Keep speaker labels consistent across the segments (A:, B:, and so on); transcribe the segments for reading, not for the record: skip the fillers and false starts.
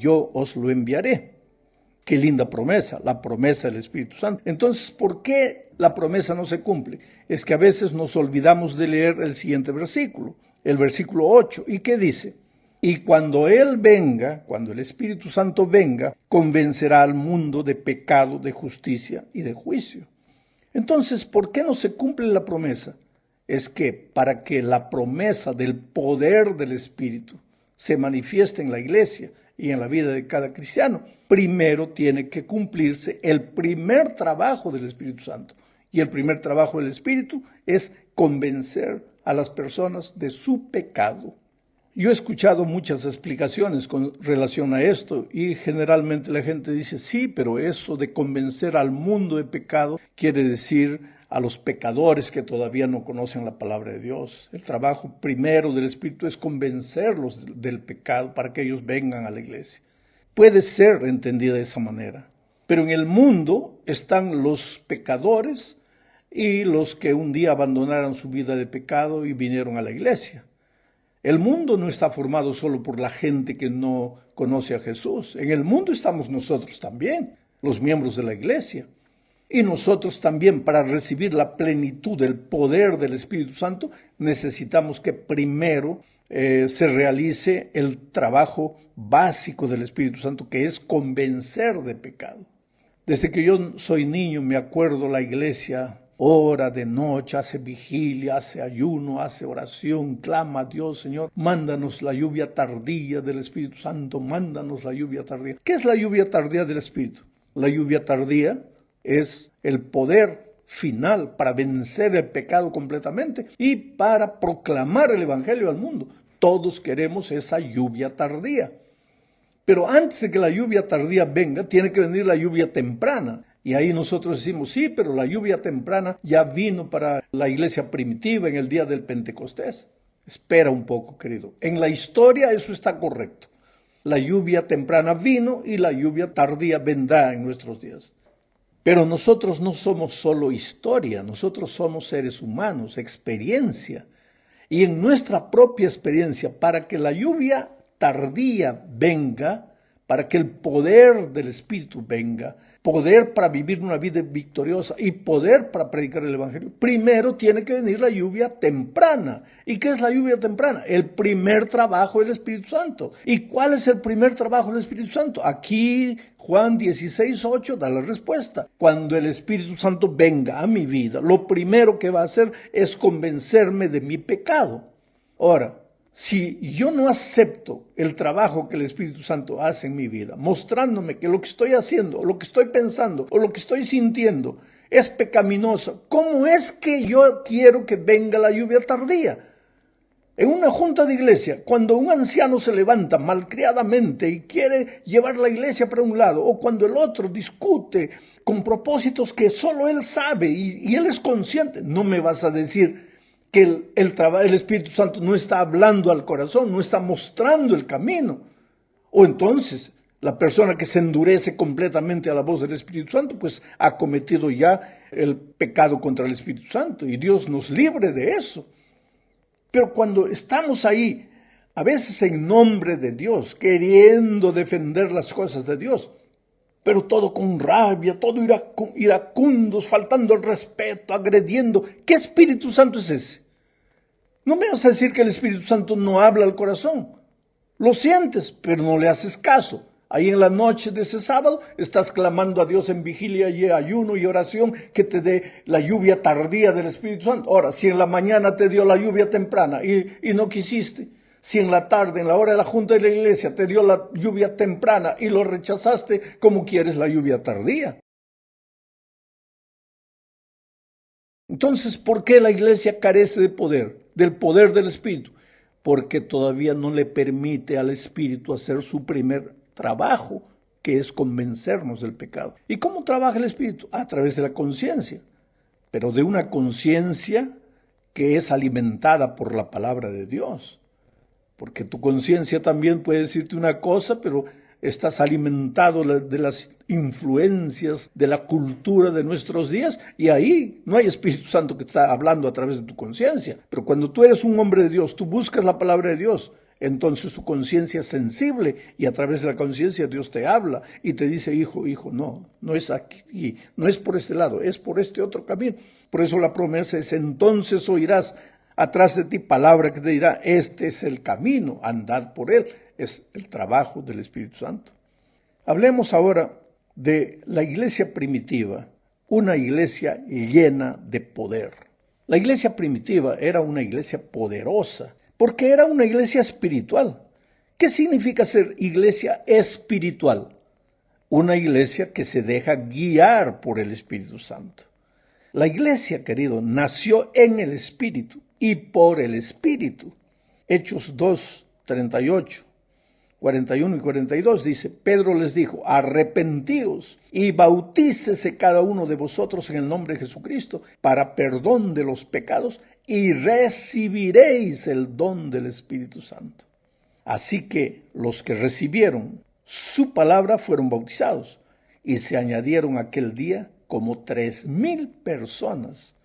A: yo os lo enviaré. Qué linda promesa, la promesa del Espíritu Santo. Entonces, ¿por qué la promesa no se cumple? Es que a veces nos olvidamos de leer el siguiente versículo, el versículo 8. ¿Y qué dice? Y cuando Él venga, cuando el Espíritu Santo venga, convencerá al mundo de pecado, de justicia y de juicio. Entonces, ¿por qué no se cumple la promesa? Es que para que la promesa del poder del Espíritu se manifieste en la iglesia y en la vida de cada cristiano, primero tiene que cumplirse el primer trabajo del Espíritu Santo. Y el primer trabajo del Espíritu es convencer a las personas de su pecado. Yo he escuchado muchas explicaciones con relación a esto y generalmente la gente dice, sí, pero eso de convencer al mundo de pecado quiere decir a los pecadores que todavía no conocen la palabra de Dios. El trabajo primero del Espíritu es convencerlos del pecado para que ellos vengan a la iglesia. Puede ser entendida de esa manera, pero en el mundo están los pecadores y los que un día abandonaron su vida de pecado y vinieron a la iglesia. El mundo no está formado solo por la gente que no conoce a Jesús. En el mundo estamos nosotros también, los miembros de la iglesia. Y nosotros también, para recibir la plenitud del poder del Espíritu Santo, necesitamos que primero se realice el trabajo básico del Espíritu Santo, que es convencer de pecado. Desde que yo soy niño me acuerdo la iglesia ora de noche, hace vigilia, hace ayuno, hace oración, clama a Dios, Señor, mándanos la lluvia tardía del Espíritu Santo, mándanos la lluvia tardía. ¿Qué es la lluvia tardía del Espíritu? La lluvia tardía es el poder final para vencer el pecado completamente y para proclamar el Evangelio al mundo. Todos queremos esa lluvia tardía. Pero antes de que la lluvia tardía venga, tiene que venir la lluvia temprana. Y ahí nosotros decimos, sí, pero la lluvia temprana ya vino para la iglesia primitiva en el día del Pentecostés. Espera un poco, querido. En la historia eso está correcto. La lluvia temprana vino y la lluvia tardía vendrá en nuestros días. Pero nosotros no somos solo historia, nosotros somos seres humanos, experiencia. Y en nuestra propia experiencia, para que la lluvia tardía venga, para que el poder del Espíritu venga, poder para vivir una vida victoriosa y poder para predicar el Evangelio, primero tiene que venir la lluvia temprana. ¿Y qué es la lluvia temprana? El primer trabajo del Espíritu Santo. ¿Y cuál es el primer trabajo del Espíritu Santo? Aquí Juan 16:8 da la respuesta. Cuando el Espíritu Santo venga a mi vida, lo primero que va a hacer es convencerme de mi pecado. Ahora, si yo no acepto el trabajo que el Espíritu Santo hace en mi vida, mostrándome que lo que estoy haciendo, o lo que estoy pensando, o lo que estoy sintiendo es pecaminoso, ¿cómo es que yo quiero que venga la lluvia tardía? En una junta de iglesia, cuando un anciano se levanta malcriadamente y quiere llevar la iglesia para un lado, o cuando el otro discute con propósitos que solo él sabe y él es consciente, no me vas a decir que el Espíritu Santo no está hablando al corazón, no está mostrando el camino. O entonces, la persona que se endurece completamente a la voz del Espíritu Santo, pues ha cometido ya el pecado contra el Espíritu Santo. Y Dios nos libre de eso. Pero cuando estamos ahí, a veces en nombre de Dios, queriendo defender las cosas de Dios, pero todo con rabia, todo iracundos, faltando el respeto, agrediendo, ¿qué Espíritu Santo es ese? No me vas a decir que el Espíritu Santo no habla al corazón. Lo sientes, pero no le haces caso. Ahí en la noche de ese sábado estás clamando a Dios en vigilia y ayuno y oración que te dé la lluvia tardía del Espíritu Santo. Ahora, si en la mañana te dio la lluvia temprana y no quisiste, si en la tarde, en la hora de la junta de la iglesia, te dio la lluvia temprana y lo rechazaste, ¿cómo quieres la lluvia tardía? Entonces, ¿por qué la iglesia carece de poder? Del poder del Espíritu. Porque todavía no le permite al Espíritu hacer su primer trabajo, que es convencernos del pecado. ¿Y cómo trabaja el Espíritu? A través de la conciencia, pero de una conciencia que es alimentada por la palabra de Dios. Porque tu conciencia también puede decirte una cosa, pero estás alimentado de las influencias de la cultura de nuestros días y ahí no hay Espíritu Santo que está hablando a través de tu conciencia. Pero cuando tú eres un hombre de Dios, tú buscas la palabra de Dios, Entonces tu conciencia es sensible y a través de la conciencia Dios te habla y te dice, hijo, no, no es aquí, no es por este lado, es por este otro camino. Por eso la promesa es, entonces oirás atrás de ti palabra que te dirá, este es el camino, andad por él. Es el trabajo del Espíritu Santo. Hablemos ahora de la iglesia primitiva, una iglesia llena de poder. La iglesia primitiva era una iglesia poderosa, porque era una iglesia espiritual. ¿Qué significa ser iglesia espiritual? Una iglesia que se deja guiar por el Espíritu Santo. La iglesia, querido, nació en el Espíritu y por el Espíritu. Hechos 2, 38. 41 y 42 dice, Pedro les dijo, arrepentíos y bautícese cada uno de vosotros en el nombre de Jesucristo para perdón de los pecados y recibiréis el don del Espíritu Santo. Así que los que recibieron su palabra fueron bautizados y se añadieron aquel día como 3,000 personas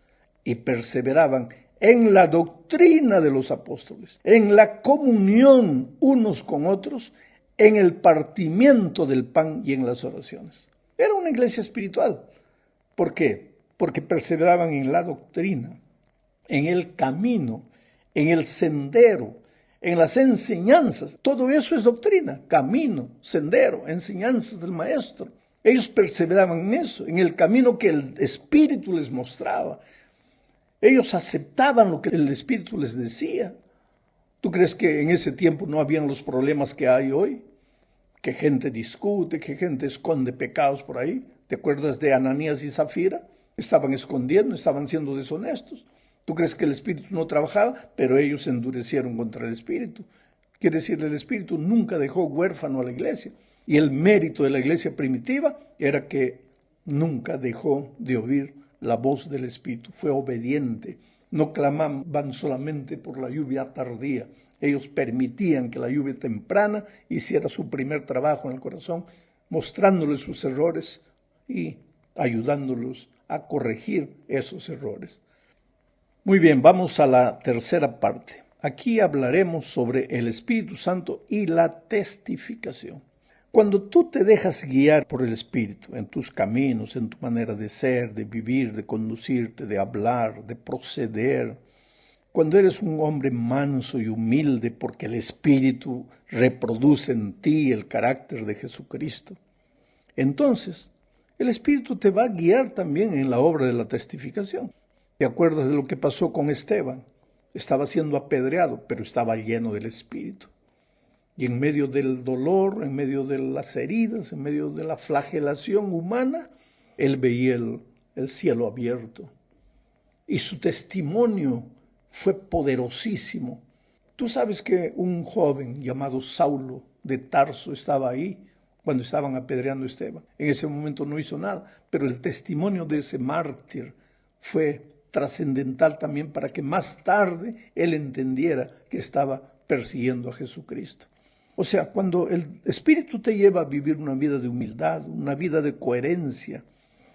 A: y perseveraban en la doctrina de los apóstoles, en la comunión unos con otros, en el partimiento del pan y en las oraciones. Era una iglesia espiritual. ¿Por qué? Porque perseveraban en la doctrina, en el camino, en el sendero, en las enseñanzas. Todo eso es doctrina, camino, sendero, enseñanzas del maestro. Ellos perseveraban en eso, en el camino que el Espíritu les mostraba. Ellos aceptaban lo que el Espíritu les decía. ¿Tú crees que en ese tiempo no habían los problemas que hay hoy? Que gente discute, que gente esconde pecados por ahí. ¿Te acuerdas de Ananías y Zafira? Estaban escondiendo, estaban siendo deshonestos. ¿Tú crees que el Espíritu no trabajaba? Pero ellos se endurecieron contra el Espíritu. Quiere decir, el Espíritu nunca dejó huérfano a la iglesia. Y el mérito de la iglesia primitiva era que nunca dejó de oír la voz del Espíritu, fue obediente. No clamaban solamente por la lluvia tardía. Ellos permitían que la lluvia temprana hiciera su primer trabajo en el corazón, mostrándoles sus errores y ayudándolos a corregir esos errores. Muy bien, vamos a la tercera parte. Aquí hablaremos sobre el Espíritu Santo y la testificación. Cuando tú te dejas guiar por el Espíritu en tus caminos, en tu manera de ser, de vivir, de conducirte, de hablar, de proceder, cuando eres un hombre manso y humilde porque el Espíritu reproduce en ti el carácter de Jesucristo, entonces el Espíritu te va a guiar también en la obra de la testificación. ¿Te acuerdas de lo que pasó con Esteban? Estaba siendo apedreado, pero estaba lleno del Espíritu. Y en medio del dolor, en medio de las heridas, en medio de la flagelación humana, él veía el cielo abierto. Y su testimonio fue poderosísimo. Tú sabes que un joven llamado Saulo de Tarso estaba ahí cuando estaban apedreando a Esteban. En ese momento no hizo nada, pero el testimonio de ese mártir fue trascendental también para que más tarde él entendiera que estaba persiguiendo a Jesucristo. O sea, cuando el Espíritu te lleva a vivir una vida de humildad, una vida de coherencia,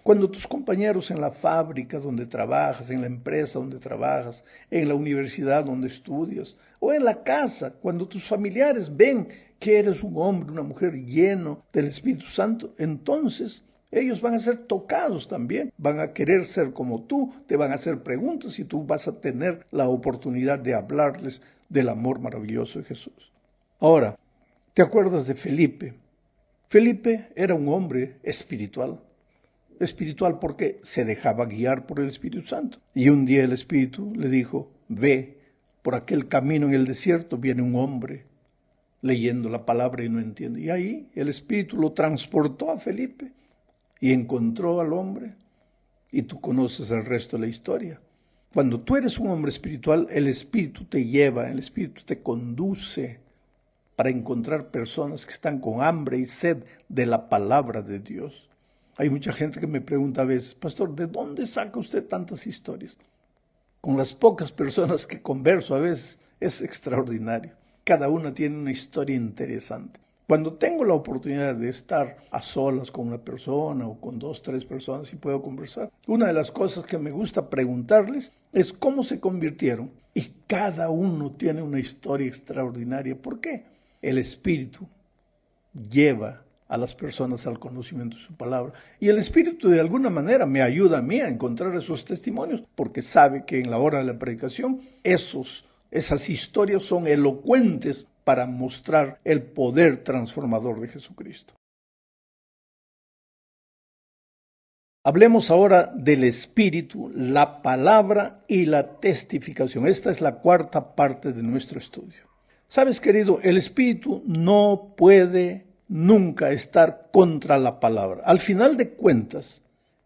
A: cuando tus compañeros en la fábrica donde trabajas, en la empresa donde trabajas, en la universidad donde estudias, o en la casa, cuando tus familiares ven que eres un hombre, una mujer lleno del Espíritu Santo, entonces ellos van a ser tocados también, van a querer ser como tú, te van a hacer preguntas y tú vas a tener la oportunidad de hablarles del amor maravilloso de Jesús. Ahora, ¿te acuerdas de Felipe? Felipe era un hombre espiritual. Espiritual porque se dejaba guiar por el Espíritu Santo. Y un día el Espíritu le dijo, ve, por aquel camino en el desierto viene un hombre leyendo la palabra y no entiende. Y ahí el Espíritu lo transportó a Felipe y encontró al hombre. Y tú conoces el resto de la historia. Cuando tú eres un hombre espiritual, el Espíritu te lleva, el Espíritu te conduce para encontrar personas que están con hambre y sed de la palabra de Dios. Hay mucha gente que me pregunta a veces, pastor, ¿de dónde saca usted tantas historias? Con las pocas personas que converso a veces es extraordinario. Cada una tiene una historia interesante. Cuando tengo la oportunidad de estar a solas con una persona o con 2, 3 personas y puedo conversar, una de las cosas que me gusta preguntarles es cómo se convirtieron. Y cada uno tiene una historia extraordinaria. ¿Por qué? El Espíritu lleva a las personas al conocimiento de su palabra. Y el Espíritu de alguna manera me ayuda a mí a encontrar esos testimonios, porque sabe que en la hora de la predicación esas historias son elocuentes para mostrar el poder transformador de Jesucristo. Hablemos ahora del Espíritu, la palabra y la testificación. Esta es la cuarta parte de nuestro estudio. Sabes, querido, el Espíritu no puede nunca estar contra la palabra. Al final de cuentas,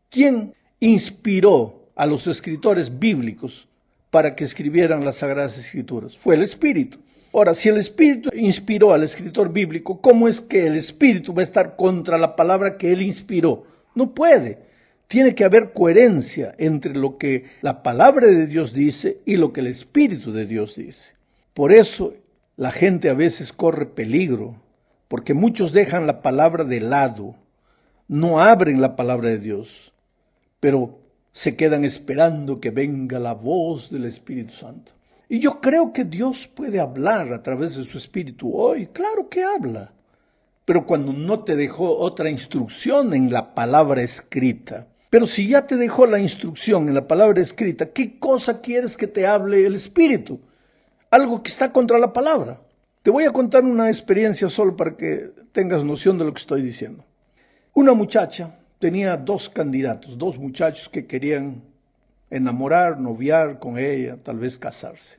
A: ¿quién inspiró a los escritores bíblicos para que escribieran las Sagradas Escrituras? Fue el Espíritu. Ahora, si el Espíritu inspiró al escritor bíblico, ¿cómo es que el Espíritu va a estar contra la palabra que él inspiró? No puede. Tiene que haber coherencia entre lo que la palabra de Dios dice y lo que el Espíritu de Dios dice. Por eso la gente a veces corre peligro, porque muchos dejan la palabra de lado, no abren la palabra de Dios, pero se quedan esperando que venga la voz del Espíritu Santo. Y yo creo que Dios puede hablar a través de su Espíritu hoy, claro que habla, pero cuando no te dejó otra instrucción en la palabra escrita. Pero si ya te dejó la instrucción en la palabra escrita, ¿qué cosa quieres que te hable el Espíritu? Algo que está contra la palabra. Te voy a contar una experiencia solo para que tengas noción de lo que estoy diciendo. Una muchacha tenía 2 candidatos, 2 muchachos que querían enamorar, noviar con ella, tal vez casarse.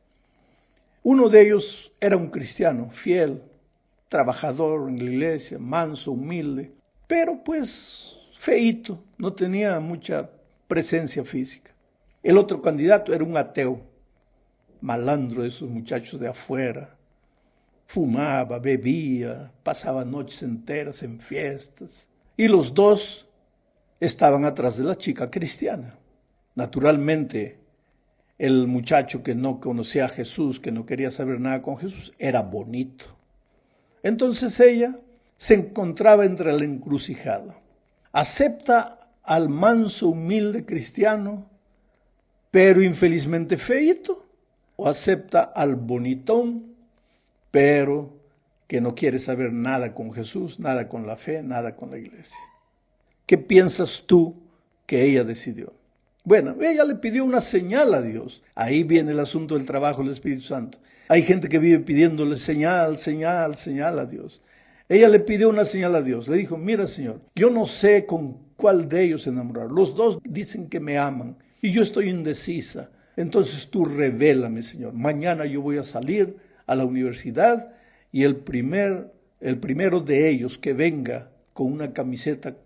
A: Uno de ellos era un cristiano, fiel, trabajador en la iglesia, manso, humilde, pero pues feíto, no tenía mucha presencia física. El otro candidato era un ateo, malandro de esos muchachos de afuera. Fumaba, bebía, pasaba noches enteras en fiestas. Y los 2 estaban atrás de la chica cristiana. Naturalmente, el muchacho que no conocía a Jesús, que no quería saber nada con Jesús, era bonito. Entonces ella se encontraba entre la encrucijada. Acepta al manso, humilde cristiano, pero infelizmente feíto, o acepta al bonitón, pero que no quiere saber nada con Jesús, nada con la fe, nada con la iglesia. ¿Qué piensas tú que ella decidió? Bueno, ella le pidió una señal a Dios. Ahí viene el asunto del trabajo del Espíritu Santo. Hay gente que vive pidiéndole señal, señal, señal a Dios. Ella le pidió una señal a Dios. Le dijo, mira, Señor, yo no sé con cuál de ellos enamorar. Los 2 dicen que me aman y yo estoy indecisa. Entonces tú revélame, Señor. Mañana yo voy a salir a la universidad y el primero de ellos que venga con una camiseta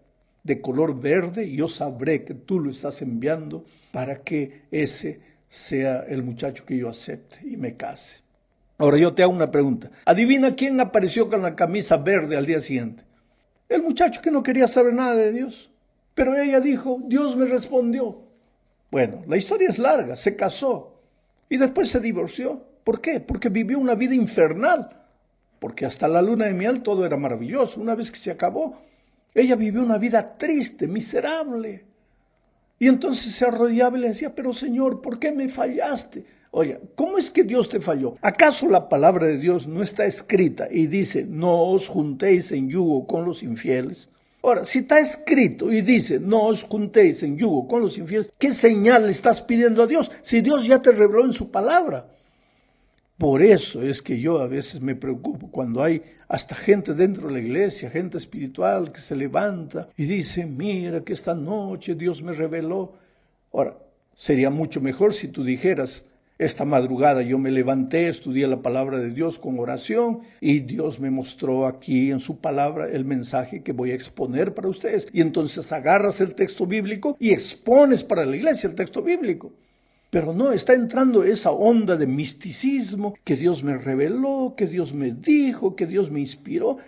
A: de color verde, yo sabré que tú lo estás enviando para que ese sea el muchacho que yo acepte y me case. Ahora yo te hago una pregunta. Adivina quién apareció con la camisa verde al día siguiente. El muchacho que no quería saber nada de Dios. Pero ella dijo, Dios me respondió. Bueno, la historia es larga, se casó y después se divorció. ¿Por qué? Porque vivió una vida infernal. Porque hasta la luna de miel todo era maravilloso. Una vez que se acabó, ella vivió una vida triste, miserable. Y entonces se arrodillaba y le decía, pero Señor, ¿por qué me fallaste? Oye, ¿cómo es que Dios te falló? ¿Acaso la palabra de Dios no está escrita y dice, no os juntéis en yugo con los infieles? Ahora, si está escrito y dice, no os juntéis en yugo con los infieles, ¿qué señal le estás pidiendo a Dios? Si Dios ya te reveló en su palabra. Por eso es que yo a veces me preocupo cuando hay hasta gente dentro de la iglesia, gente espiritual que se levanta y dice, mira que esta noche Dios me reveló. Ahora, sería mucho mejor si tú dijeras, esta madrugada yo me levanté, estudié la palabra de Dios con oración y Dios me mostró aquí en su palabra el mensaje que voy a exponer para ustedes. Y entonces agarras el texto bíblico y expones para la iglesia el texto bíblico. Pero no, está entrando esa onda de misticismo, que Dios me reveló, que Dios me dijo, que Dios me inspiró.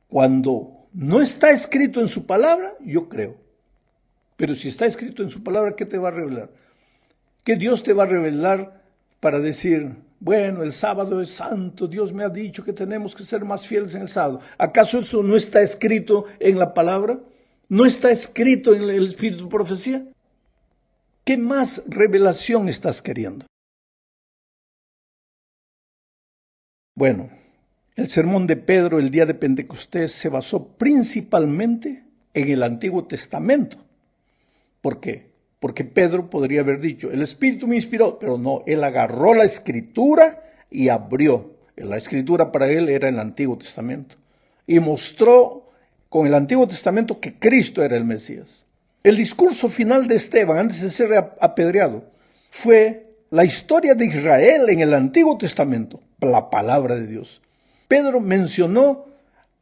A: Cuando no está escrito en su palabra, yo creo. Pero si está escrito en su palabra, ¿qué te va a revelar? ¿Qué Dios te va a revelar para decir, Bueno, el sábado es santo, Dios me ha dicho que tenemos que ser más fieles en el sábado. ¿Acaso eso no está escrito en la palabra? ¿No está escrito en el espíritu de profecía? ¿Qué más revelación estás queriendo? Bueno, el sermón de Pedro el día de Pentecostés se basó principalmente en el Antiguo Testamento. ¿Por qué? Porque Pedro podría haber dicho, el Espíritu me inspiró, pero no, él agarró la Escritura y abrió. La Escritura para él era el Antiguo Testamento. Y mostró con el Antiguo Testamento que Cristo era el Mesías. El discurso final de Esteban, antes de ser apedreado, fue la historia de Israel en el Antiguo Testamento, la palabra de Dios. Pedro mencionó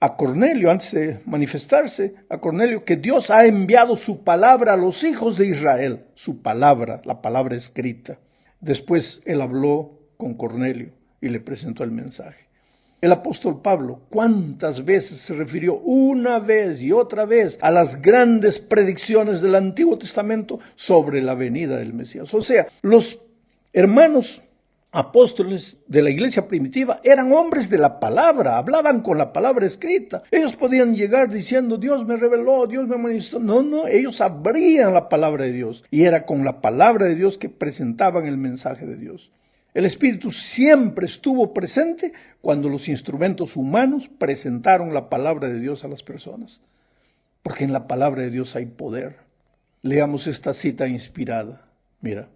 A: a Cornelio, antes de manifestarse, a Cornelio, que Dios ha enviado su palabra a los hijos de Israel, su palabra, la palabra escrita. Después él habló con Cornelio y le presentó el mensaje. El apóstol Pablo, ¿cuántas veces se refirió una vez y otra vez a las grandes predicciones del Antiguo Testamento sobre la venida del Mesías? O sea, los hermanos apóstoles de la iglesia primitiva eran hombres de la palabra, hablaban con la palabra escrita. Ellos podían llegar diciendo, Dios me reveló, Dios me manifestó. No, ellos abrían la palabra de Dios y era con la palabra de Dios que presentaban el mensaje de Dios. El Espíritu siempre estuvo presente cuando los instrumentos humanos presentaron la palabra de Dios a las personas. Porque en la palabra de Dios hay poder. Leamos esta cita inspirada. Mira,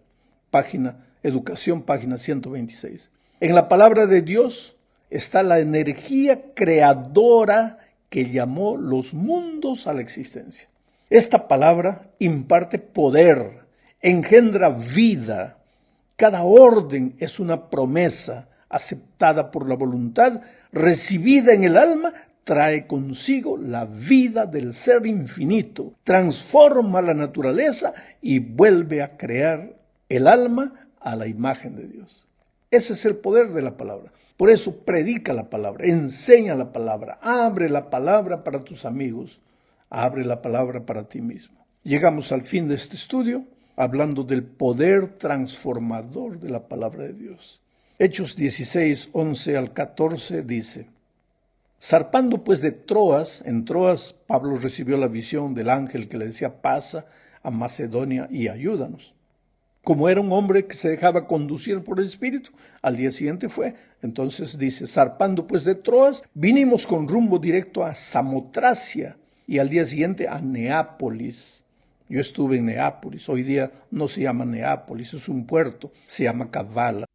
A: Educación, página 126. En la palabra de Dios está la energía creadora que llamó los mundos a la existencia. Esta palabra imparte poder, engendra vida. Cada orden es una promesa aceptada por la voluntad, recibida en el alma, trae consigo la vida del ser infinito, transforma la naturaleza y vuelve a crear el alma a la imagen de Dios. Ese es el poder de la palabra. Por eso predica la palabra, enseña la palabra, abre la palabra para tus amigos, abre la palabra para ti mismo. Llegamos al fin de este estudio hablando del poder transformador de la palabra de Dios. Hechos 16, 11 al 14 dice, zarpando pues de Troas, en Troas Pablo recibió la visión del ángel que le decía, pasa a Macedonia y ayúdanos. Como era un hombre que se dejaba conducir por el Espíritu, al día siguiente fue. Entonces dice, zarpando pues de Troas, vinimos con rumbo directo a Samotracia y al día siguiente a Neápolis. Yo estuve en Neápolis, hoy día no se llama Neápolis, es un puerto, se llama Kavala.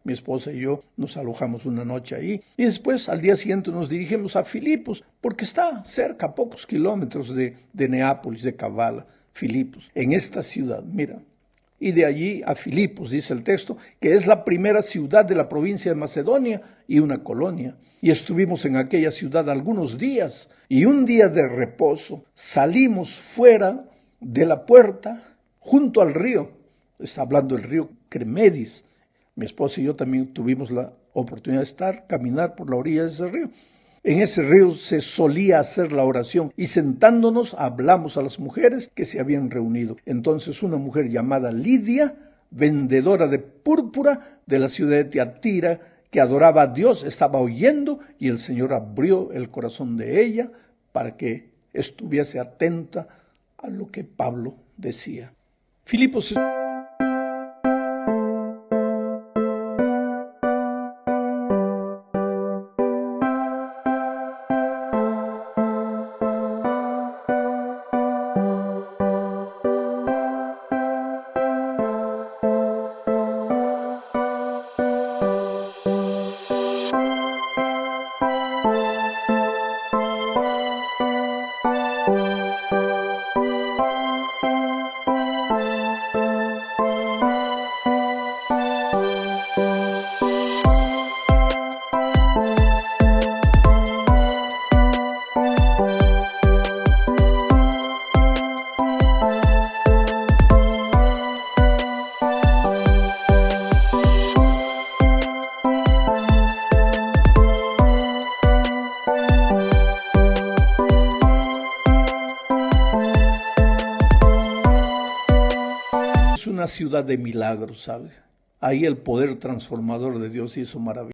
A: Mi esposa y yo nos alojamos una noche ahí y después al día siguiente nos dirigimos a Filipos porque está cerca, a pocos kilómetros de Neápolis, de Kavala, Filipos, en esta ciudad, mira. Y de allí a Filipos, dice el texto, que es la primera ciudad de la provincia de Macedonia y una colonia. Y estuvimos en aquella ciudad algunos días y un día de reposo salimos fuera de la puerta junto al río. Está hablando del río Cremedis. Mi esposa y yo también tuvimos la oportunidad de caminar por la orilla de ese río. En ese río se solía hacer la oración y sentándonos hablamos a las mujeres que se habían reunido. Entonces una mujer llamada Lidia, vendedora de púrpura de la ciudad de Tiatira, que adoraba a Dios, estaba oyendo y el Señor abrió el corazón de ella para que estuviese atenta a lo que Pablo decía. Filipos una ciudad de milagros, ¿sabes? Ahí el poder transformador de Dios hizo maravillas.